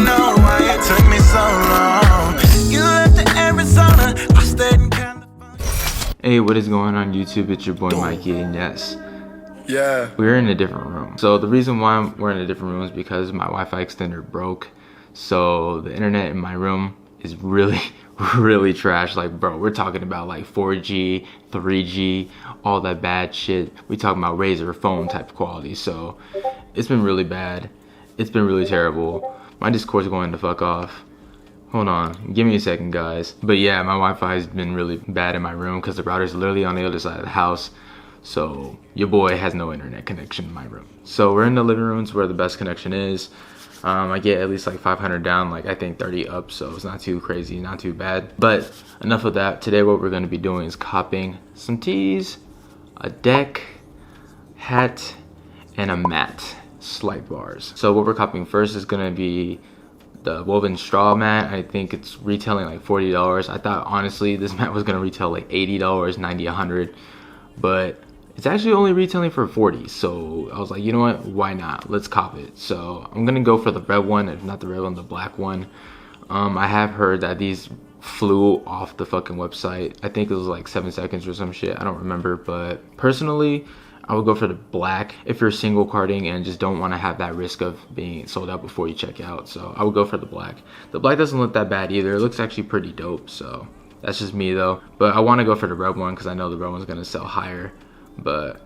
know why it took me so long. You left to Arizona, I stayed in California. Hey, what is going on YouTube? It's your boy Mikey, and yes, we're in a different room. So the reason why we're in a different room is because my Wi-Fi extender broke. So the internet in my room is really trash. Like, bro, we're talking about like 4G, 3G, all that bad shit. We talking about Razor phone type quality. So it's been really bad. It's been really terrible. My Discord's going to fuck off. Hold on, give me a second, guys. But yeah, my Wi-Fi has been really bad in my room because the router's literally on the other side of the house. So your boy has no internet connection in my room. So we're in the living rooms where the best connection is. I get at least like 500 down, like I think 30 up, so it's not too crazy, not too bad. But enough of that. Today what we're going to be doing is copping some tees, a deck, hat, and a mat, slight bars. So what we're copying first is going to be the woven straw mat. I think it's retailing like $40. I thought honestly this mat was going to retail like $80, $90, $100, but it's actually only retailing for $40. So I was like, you know what, why not, let's cop it. So I'm gonna go for the red one, if not the red one, the black one. I have heard that these flew off the fucking website. I think it was like 7 seconds or some shit, I don't remember. But personally I would go for the black if you're single carding and just don't want to have that risk of being sold out before you check out. So I would go for the black. The black doesn't look that bad either. It looks actually pretty dope. So that's just me though. But I want to go for the red one because I know the red one's gonna sell higher. But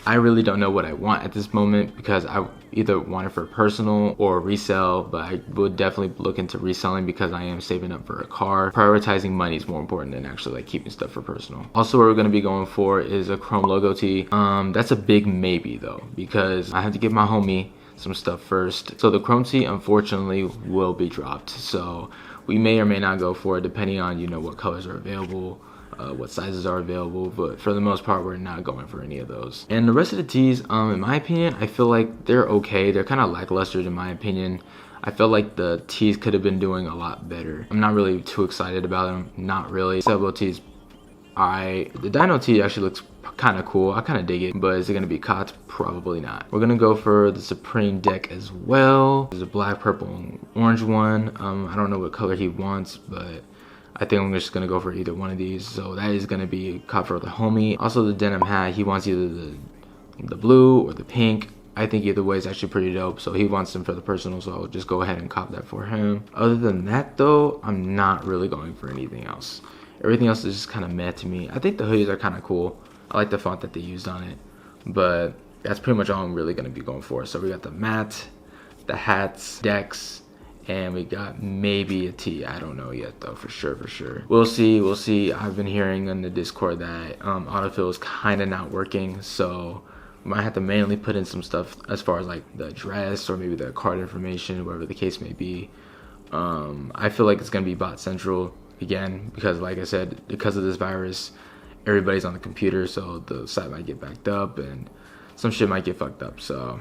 I really don't know what I want at this moment because I either want it for personal or resell, but I would definitely look into reselling because I am saving up for a car. Prioritizing money is more important than actually like keeping stuff for personal. Also, what we're going to be going for is a chrome logo tee. That's a big maybe though, because I have to give my homie some stuff first. So the chrome tee unfortunately will be dropped. So we may or may not go for it depending on, you know, what colors are available, what sizes are available, but for the most part we're not going for any of those. And the rest of the tees, in my opinion, I feel like they're okay. They're kind of lackluster in my opinion. I feel like the tees could have been doing a lot better. I'm not really too excited about them, not really. Sailboat tees, the dino tee actually looks kind of cool. I kind of dig it, but is it going to be caught? Probably not. We're going to go for the Supreme deck as well. There's a black, purple, and orange one. I don't know what color he wants, but I think I'm just gonna go for either one of these. So that is gonna be a cop for the homie. Also the denim hat, he wants either the blue or the pink. I think either way is actually pretty dope. So he wants them for the personal, so I'll just go ahead and cop that for him. Other than that though, I'm not really going for anything else. Everything else is just kind of meh to me. I think the hoodies are kind of cool. I like the font that they used on it, but that's pretty much all I'm really gonna be going for. So we got the mat, the hats, decks, and we got maybe a tee. I don't know yet though, for sure. We'll see. I've been hearing on the Discord that autofill is kind of not working, so we might have to manually put in some stuff as far as like the address or maybe the card information, whatever the case may be. I feel like it's gonna be bot central again because, like I said, because of this virus, everybody's on the computer, so the site might get backed up and some shit might get fucked up. So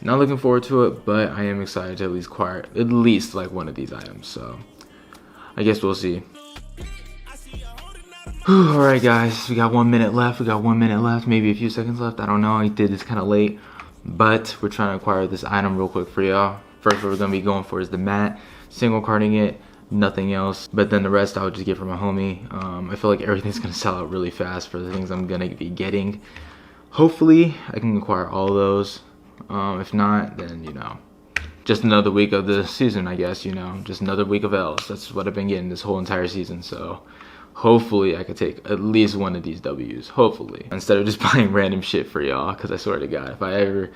not looking forward to it, but I am excited to at least acquire at least like one of these items. So I guess we'll see. Alright guys, we got 1 minute left. Maybe a few seconds left. I don't know. I did this kind of late, but we're trying to acquire this item real quick for y'all. First, what we're gonna be going for is the mat. Single carding it, nothing else. But then the rest I would just get from my homie. I feel like everything's gonna sell out really fast for the things I'm gonna be getting. Hopefully I can acquire all those. If not, then, you know, just another week of the season, I guess, you know, just another week of L's. That's what I've been getting this whole entire season. So hopefully I could take at least one of these W's, hopefully, instead of just buying random shit for y'all. Because I swear to God, if I ever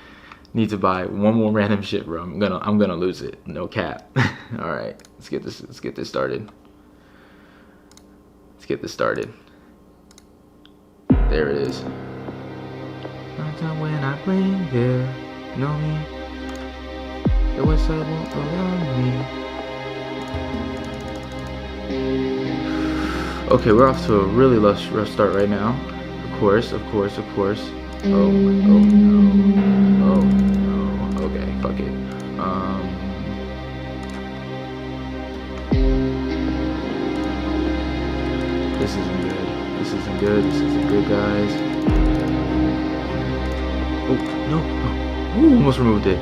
need to buy one more random shit, bro, I'm gonna lose it, no cap. All right, let's get this started. There it is. When I bring here, know me, the west side won't allow me. Okay, we're off to a really rough start right now. Of course. Oh no. Okay, fuck it. This isn't good, guys. Oh, no. Ooh, almost removed it.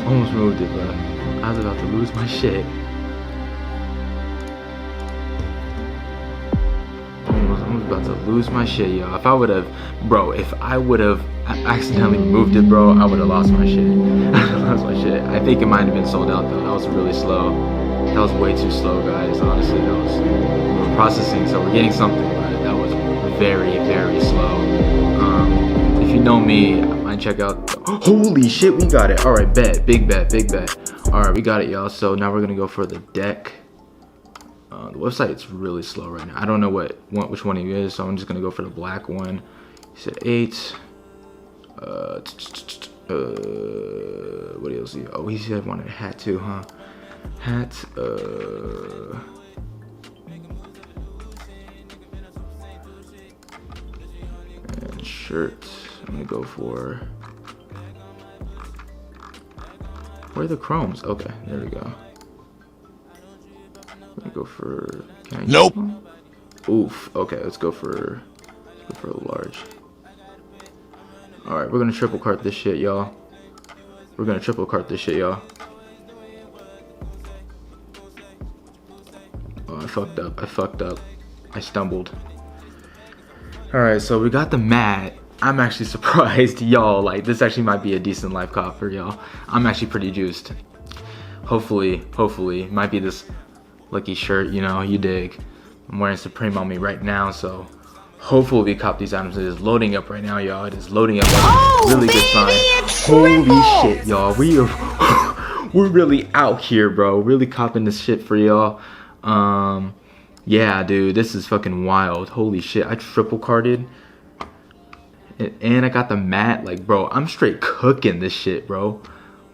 Almost moved it, but I was about to lose my shit. Almost about to lose my shit, yo. If I would have accidentally moved it, bro, I would have lost my shit. I think it might have been sold out though. That was really slow. That was way too slow, guys. Honestly, we're processing, so we're getting something, but that was very, very slow. If you know me, I might check out. Holy shit, we got it. All right, bet, big bet. All right, we got it, y'all. So now we're gonna go for the deck. The website's really slow right now. I don't know which one he is, so I'm just gonna go for the black one. He said 8. What else? Oh, he said wanted a hat too, huh? Hat. And shirt. I'm gonna go for. Where are the chromes? Okay, there we go. I'm gonna go for. Can I nope. Oof. Okay, let's go for a large. All right, we're gonna triple cart this shit, y'all. Oh, I fucked up. I stumbled. All right, so we got the mat. I'm actually surprised, y'all. Like, this actually might be a decent life cop for y'all. I'm actually pretty juiced. Hopefully, might be this lucky shirt, you know, you dig. I'm wearing Supreme on me right now, so hopefully we cop these items. It is loading up right now, y'all. It is loading up. Really good sign. Holy shit, y'all. We're really out here, bro. Really copping this shit for y'all. Yeah, dude, this is fucking wild. Holy shit, I triple carded. And I got the mat. Like, bro, I'm straight cooking this shit, bro.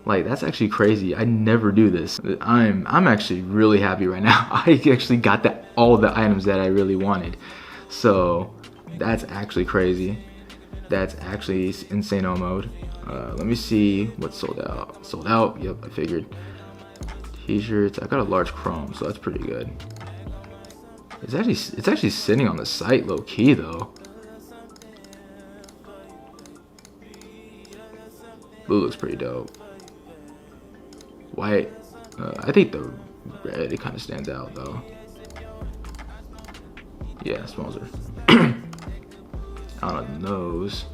Like, that's actually crazy. I never do this. I'm actually really happy right now. I actually got all the items that I really wanted. So that's actually crazy. That's actually insane mode. Let me see what's sold out. Sold out. Yep, I figured. T-shirts. I got a large chrome, so that's pretty good. It's actually sitting on the site low key though. Blue looks pretty dope. White, I think the red, it kind of stands out though. Yeah, smells are on the nose.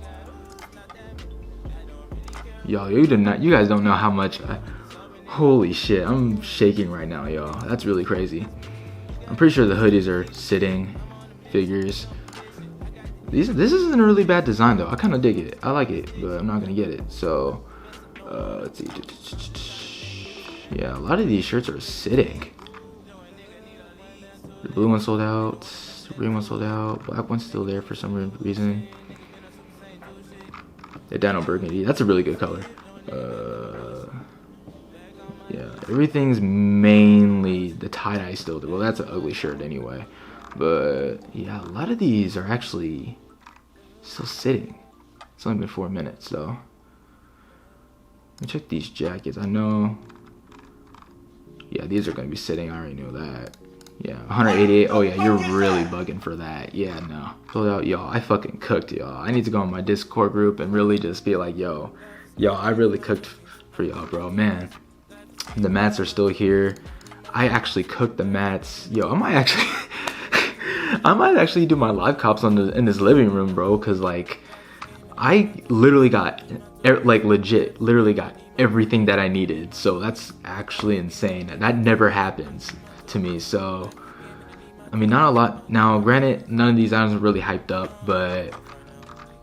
Y'all, you guys don't know how much. Holy shit, I'm shaking right now, y'all. That's really crazy. I'm pretty sure the hoodies are sitting figures. This isn't a really bad design though. I kind of dig it. I like it, but I'm not gonna get it. So let's see. Yeah, a lot of these shirts are sitting. The blue one sold out. The green one sold out. Black one's still there for some reason. The Dino Burgundy. That's a really good color. Yeah, everything's mainly the tie-dye still. Well, that's an ugly shirt anyway. But yeah, a lot of these are actually still sitting. It's only been 4 minutes, so. Let me check these jackets. I know. Yeah, these are gonna be sitting. I already know that. Yeah, 188. Oh yeah, you're really bugging for that. Yeah, no. Sold out, y'all. I fucking cooked, y'all. I need to go on my Discord group and really just be like, yo, I really cooked for y'all, bro. Man, the mats are still here. I actually cooked the mats. Yo, I might actually do my live cops in this living room, bro. Cause like, I literally got, like legit, literally got everything that I needed. So that's actually insane. That never happens to me. So, I mean, not a lot. Now, granted, none of these items are really hyped up, but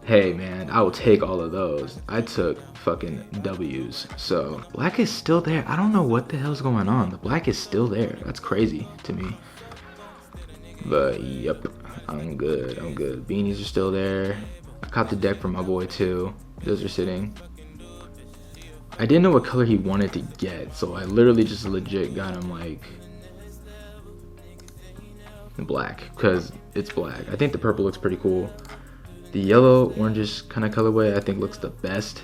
hey, man, I will take all of those. I took fucking W's. So, black is still there. I don't know what the hell's going on. The black is still there. That's crazy to me. But, yep, I'm good. Beanies are still there. I caught the deck from my boy, too. Those are sitting. I didn't know what color he wanted to get, so I literally just legit got him, like, black, because it's black. I think the purple looks pretty cool. The yellow, orangish kind of colorway, I think looks the best.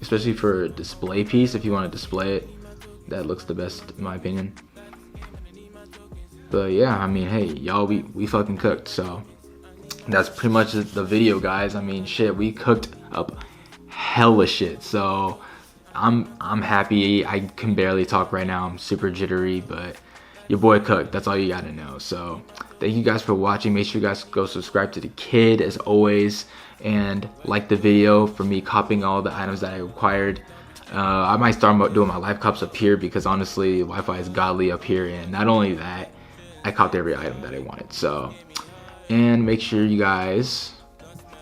Especially for a display piece, if you want to display it. That looks the best, in my opinion. But yeah, I mean, hey, y'all, we fucking cooked, so. That's pretty much the video, guys. I mean, shit, we cooked up hella shit, so I'm happy. I can barely talk right now. I'm super jittery, but your boy cooked. That's all you gotta know. So thank you guys for watching. Make sure you guys go subscribe to the kid as always, and like the video for me copying all the items that I required. I might start doing my live cops up here, because honestly Wi-Fi is godly up here, and not only that, I copped every item that I wanted. So, and make sure you guys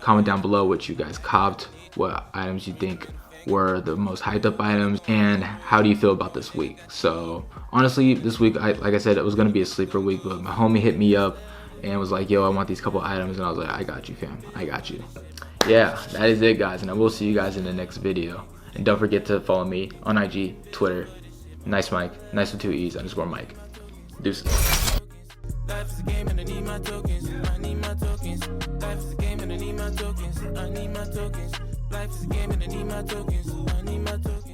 comment down below what you guys copped, what items you think were the most hyped up items, and how do you feel about this week. So honestly, this week, like I said, it was gonna be a sleeper week, but my homie hit me up and was like, yo, I want these couple items, and I was like, I got you, fam, I got you. Yeah, that is it, guys, and I will see you guys in the next video. And don't forget to follow me on IG, Twitter, nice Mike, nice with 2 E's _Mike. Deuces. Life is a game and I need my tokens. I need my tokens. Life is a game and I need my tokens. I need my tokens. Life is a game and I need my tokens. I need my tokens.